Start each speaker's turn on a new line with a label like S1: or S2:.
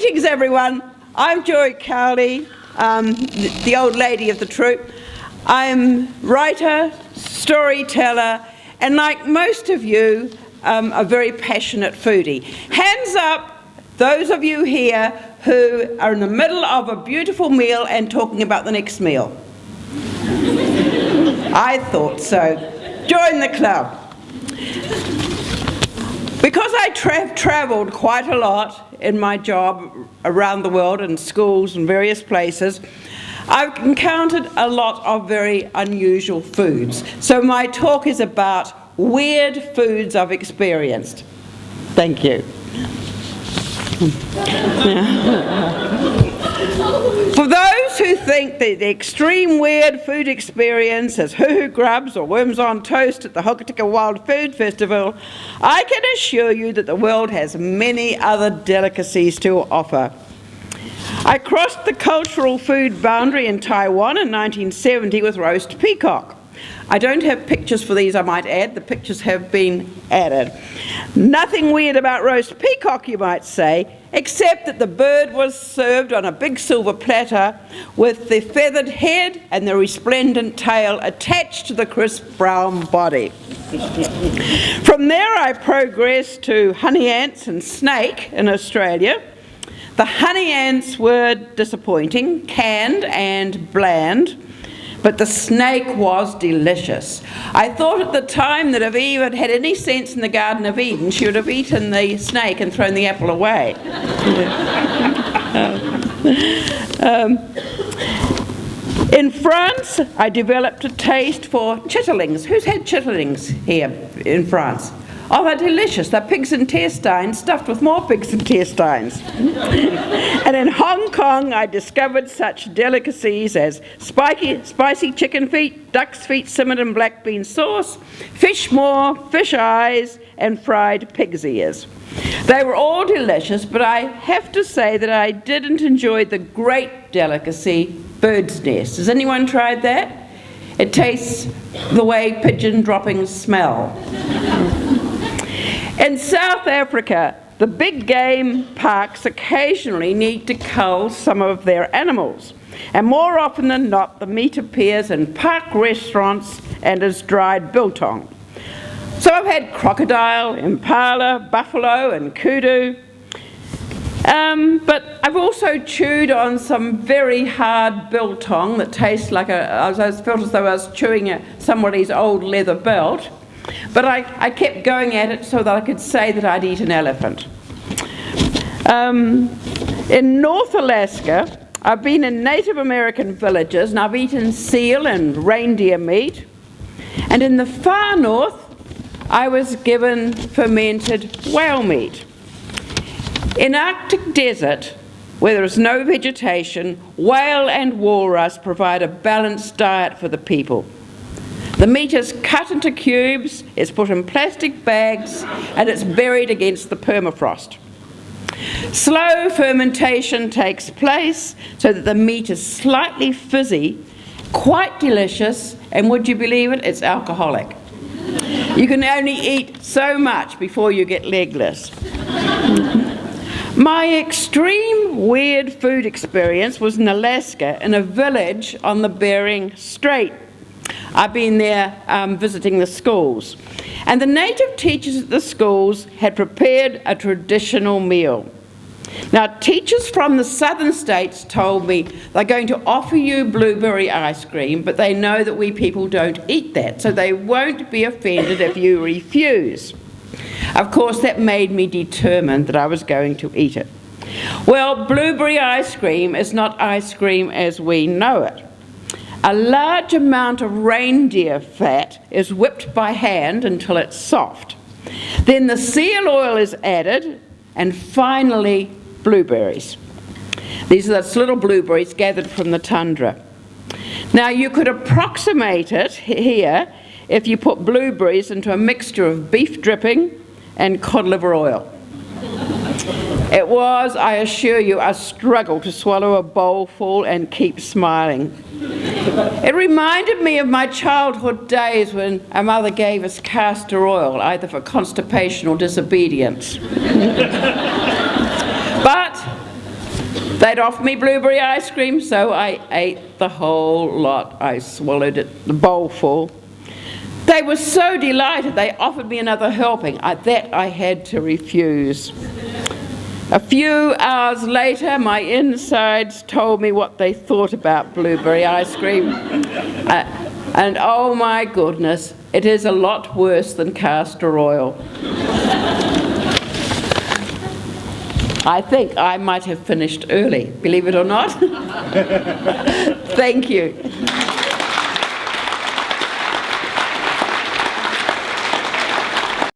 S1: Greetings, everyone. I'm Joy Cowley, the old lady of the troupe. I'm writer, storyteller, and like most of you, a very passionate foodie. Hands up, those of you here who are in the middle of a beautiful meal and talking about the next meal. I thought so. Join the club. Because I travelled quite a lot in my job around the world in schools and various places, I've encountered a lot of very unusual foods. So my talk is about weird foods I've experienced. Thank you. For those who think that the extreme weird food experience is hoo-hoo grubs or worms on toast at the Hokitika Wild Food Festival, I can assure you that the world has many other delicacies to offer. I crossed the cultural food boundary in Taiwan in 1970 with roast peacock. I don't have pictures for these, I might add. The pictures have been added. Nothing weird about roast peacock, you might say, except that the bird was served on a big silver platter with the feathered head and the resplendent tail attached to the crisp brown body. From there I progressed to honey ants and snake in Australia. The honey ants were disappointing, canned and bland, but the snake was delicious. I thought at the time that if Eve had had any sense in the Garden of Eden, she would have eaten the snake and thrown the apple away. In France, I developed a taste for chitterlings. Who's had chitterlings here in France? Oh, they're delicious. They're pigs' intestines stuffed with more pigs' intestines. And in Hong Kong, I discovered such delicacies as spicy chicken feet, duck's feet simmered in black bean sauce, fish maw, fish eyes, and fried pig's ears. They were all delicious, but I have to say that I didn't enjoy the great delicacy, bird's nest. Has anyone tried that? It tastes the way pigeon droppings smell. In South Africa, the big game parks occasionally need to cull some of their animals. And more often than not, the meat appears in park restaurants and as dried biltong. So I've had crocodile, impala, buffalo, and kudu. But I've also chewed on some very hard biltong that tastes like I felt as though I was chewing somebody's old leather belt. But I kept going at it so that I could say that I'd eat an elephant. In North Alaska, I've been in Native American villages and I've eaten seal and reindeer meat. And in the far north, I was given fermented whale meat. In Arctic desert, where there is no vegetation, whale and walrus provide a balanced diet for the people. The meat is cut into cubes, it's put in plastic bags, and it's buried against the permafrost. Slow fermentation takes place so that the meat is slightly fizzy, quite delicious, and would you believe it, it's alcoholic. You can only eat so much before you get legless. My extreme weird food experience was in Alaska in a village on the Bering Strait. I've been there visiting the schools. And the native teachers at the schools had prepared a traditional meal. Now, teachers from the southern states told me they're going to offer you blueberry ice cream, but they know that we people don't eat that, so they won't be offended if you refuse. Of course, that made me determined that I was going to eat it. Well, blueberry ice cream is not ice cream as we know it. A large amount of reindeer fat is whipped by hand until it's soft. Then the seal oil is added, and finally, blueberries. These are those little blueberries gathered from the tundra. Now, you could approximate it here if you put blueberries into a mixture of beef dripping and cod liver oil. It was, I assure you, a struggle to swallow a bowl full and keep smiling. It reminded me of my childhood days when our mother gave us castor oil, either for constipation or disobedience. But They'd offer me blueberry ice cream, so I ate the whole lot. I swallowed it, the bowl full. They were so delighted, they offered me another helping. That I had to refuse. A few hours later, my insides told me what they thought about blueberry ice cream. And oh my goodness, it is a lot worse than castor oil. I think I might have finished early, believe it or not. Thank you.